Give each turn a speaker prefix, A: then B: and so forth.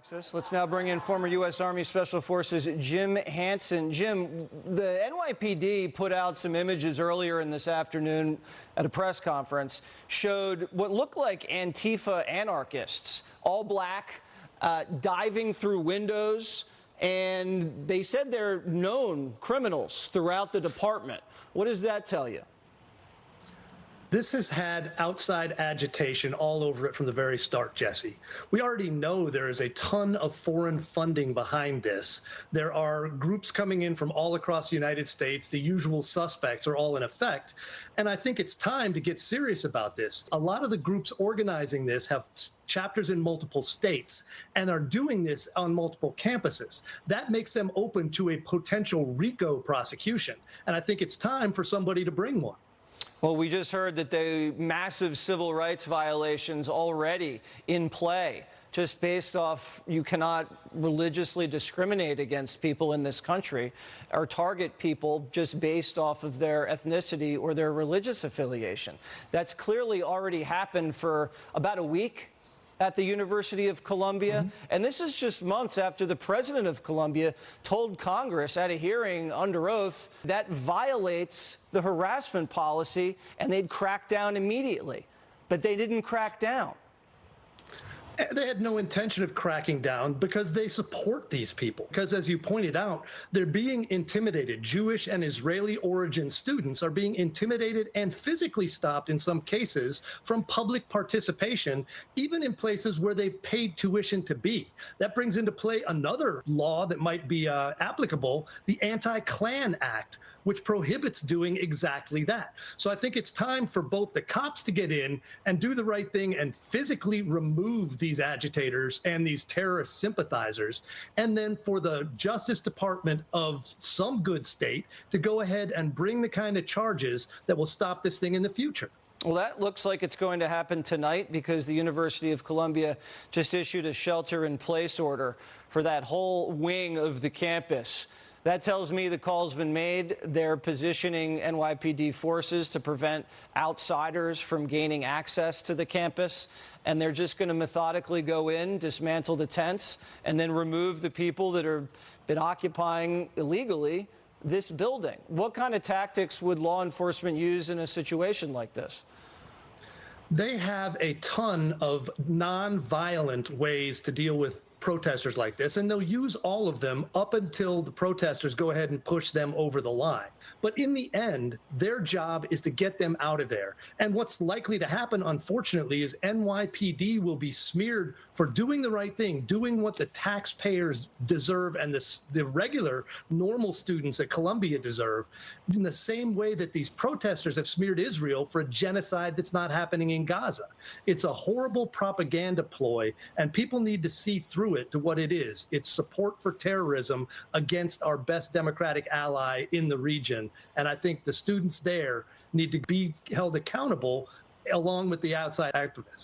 A: Texas. Let's now bring in former U.S. Army Special Forces Jim Hanson. Jim, the NYPD put out some images earlier in this afternoon at a press conference, showed what looked like Antifa anarchists, all black, diving through windows, and they said they're known criminals throughout the department. What does that tell you?
B: This has had outside agitation all over it from the very start, Jesse. We already know there is a ton of foreign funding behind this. There are groups coming in from all across the United States. The usual suspects are all in effect. And I think it's time to get serious about this. A lot of the groups organizing this have chapters in multiple states and are doing this on multiple campuses. That makes them open to a potential RICO prosecution. And I think it's time for somebody to bring one.
A: Well, we just heard that the massive civil rights violations already in play, just based off you cannot religiously discriminate against people in this country or target people just based off of their ethnicity or their religious affiliation. That's clearly already happened for about a week at the University of Columbia. And this is just months after the president of Columbia told Congress at a hearing under oath that violates the harassment policy and they'd crack down immediately. But they didn't crack down.
B: They had no intention of cracking down because they support these people. Because as you pointed out, they're being intimidated. Jewish and Israeli origin students are being intimidated and physically stopped in some cases from public participation, even in places where they've paid tuition to be. That brings into play another law that might be applicable, the Anti-Klan Act, which prohibits doing exactly that. So I think it's time for both the cops to get in and do the right thing and physically remove these agitators and these terrorist sympathizers, and then for the Justice Department of some good state to go ahead and bring the kind of charges that will stop this thing in the future.
A: Well, that looks like it's going to happen tonight because the University of Columbia just issued a shelter-in-place order for that whole wing of the campus. That tells me the call's been made. They're positioning NYPD forces to prevent outsiders from gaining access to the campus. And they're just going to methodically go in, dismantle the tents, and then remove the people that have been occupying illegally this building. What kind of tactics would law enforcement use in a situation like this?
B: They have a ton of non-violent ways to deal with protesters like this, and they'll use all of them up until the protesters go ahead and push them over the line. But in the end, their job is to get them out of there. And what's likely to happen, unfortunately, is NYPD will be smeared for doing the right thing, doing what the taxpayers deserve and the regular, normal students at Columbia deserve, in the same way that these protesters have smeared Israel for a genocide that's not happening in Gaza. It's a horrible propaganda ploy, and people need to see through it to what it is. It's support for terrorism against our best democratic ally in the region. And I think the students there need to be held accountable along with the outside activists.